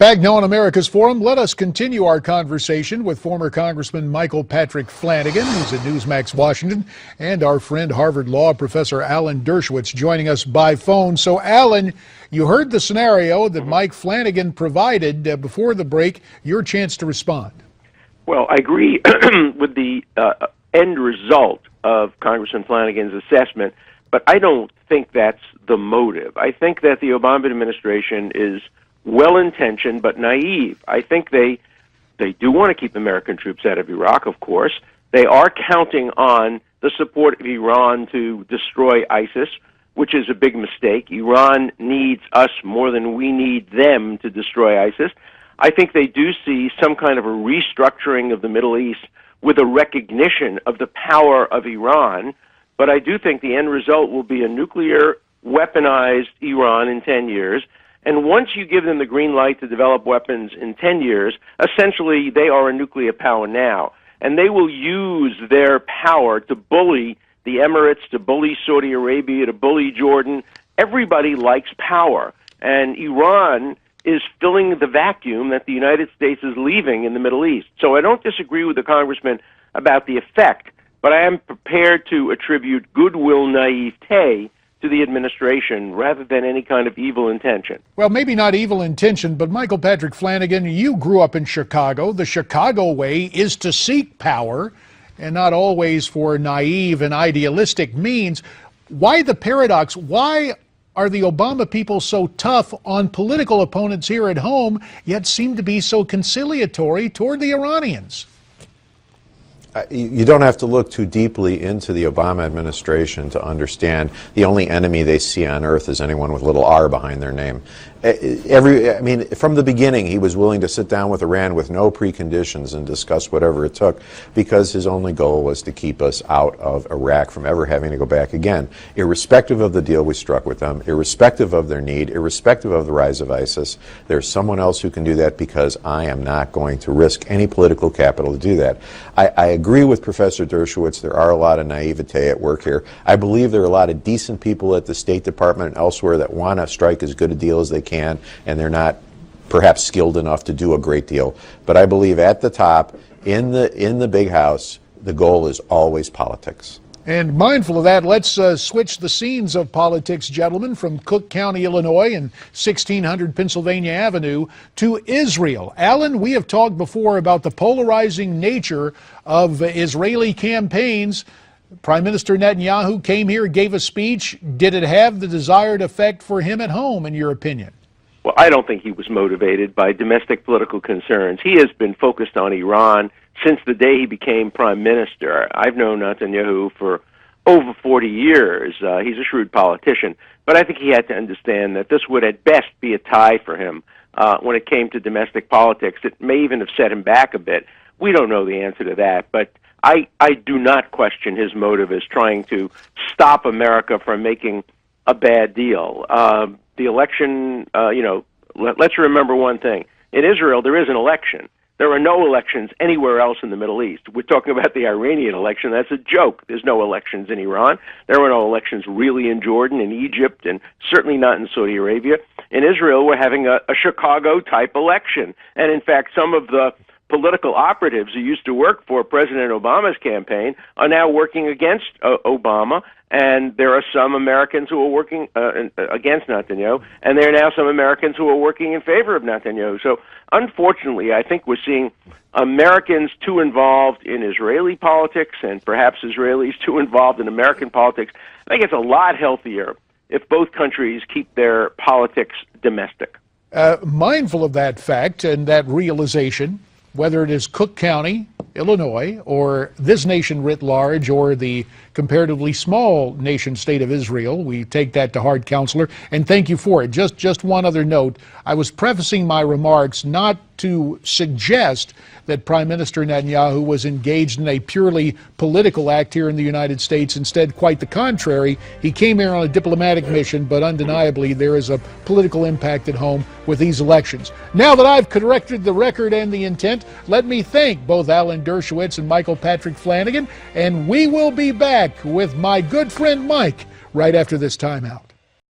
Back now on America's Forum, let us continue our conversation with former Congressman Michael Patrick Flanagan, who's at Newsmax Washington, and our friend Harvard Law Professor Alan Dershowitz joining us by phone. So, Alan, you heard the scenario that Mike Flanagan provided before the break. Your chance to respond. Well, I agree with the end result of Congressman Flanagan's assessment, but I don't think that's the motive. I think that the Obama administration is well-intentioned but naive. I think they do want to keep American troops out of Iraq, of course. They are counting on the support of Iran to destroy ISIS, which is a big mistake. Iran needs us more than we need them to destroy ISIS. I think they do see some kind of a restructuring of the Middle East with a recognition of the power of Iran, but I do think the end result will be a nuclear weaponized Iran in 10 years. And once you give them the green light to develop weapons in 10 years, essentially they are a nuclear power now. And they will use their power to bully the Emirates, to bully Saudi Arabia, to bully Jordan. Everybody likes power. And Iran is filling the vacuum that the United States is leaving in the Middle East. So I don't disagree with the congressman about the effect, but I am prepared to attribute goodwill naivete to the administration rather than any kind of evil intention. Well, maybe not evil intention, but Michael Patrick Flanagan, you grew up in Chicago. The Chicago way is to seek power and not always for naive and idealistic means. Why the paradox? Why are the Obama people so tough on political opponents here at home, yet seem to be so conciliatory toward the Iranians? You don't have to look too deeply into the Obama administration to understand the only enemy they see on earth is anyone with a little R behind their name. From the beginning, he was willing to sit down with Iran with no preconditions and discuss whatever it took because his only goal was to keep us out of Iraq from ever having to go back again, irrespective of the deal we struck with them, irrespective of their need, irrespective of the rise of ISIS. There's someone else who can do that because I am not going to risk any political capital to do that. I agree with Professor Dershowitz. There are a lot of naivete at work here. I believe there are a lot of decent people at the State Department and elsewhere that want to strike as good a deal as they can, and they're not perhaps skilled enough to do a great deal. But I believe at the top, in the big house, the goal is always politics. And mindful of that, let's switch the scenes of politics, gentlemen, from Cook County, Illinois and 1600 Pennsylvania Avenue to Israel. Alan, we have talked before about the polarizing nature of Israeli campaigns. Prime Minister Netanyahu came here, gave a speech. Did it have the desired effect for him at home, in your opinion? Well, I don't think he was motivated by domestic political concerns. He has been focused on Iran since the day he became prime minister. I've known Netanyahu for over 40 years. He's a shrewd politician. But I think he had to understand that this would at best be a tie for him when it came to domestic politics. It may even have set him back a bit. We don't know the answer to that, but I do not question his motive as trying to stop America from making a bad deal. The election, let's remember one thing. In Israel, there is an election. There are no elections anywhere else in the Middle East. We're talking about the Iranian election. That's a joke. There's no elections in Iran. There were no elections really in Jordan, in Egypt, and certainly not in Saudi Arabia. In Israel, we're having a Chicago-type election. And in fact, some of the political operatives who used to work for President Obama's campaign are now working against Obama, and there are some Americans who are working against Netanyahu, and there are now some Americans who are working in favor of Netanyahu. So unfortunately, I think we're seeing Americans too involved in Israeli politics and perhaps Israelis too involved in American politics. I think it's a lot healthier if both countries keep their politics domestic. Mindful of that fact and that realization, whether it is Cook County, Illinois, or this nation writ large, or the comparatively small nation state of Israel, we take that to heart, Counselor, and thank you for it. Just one other note. I was prefacing my remarks not to suggest that Prime Minister Netanyahu was engaged in a purely political act here in the United States. Instead, quite the contrary. He came here on a diplomatic mission, but undeniably there is a political impact at home with these elections. Now that I've corrected the record and the intent, let me thank both Alan Dershowitz and Michael Patrick Flanagan, and we will be back with my good friend Mike right after this timeout.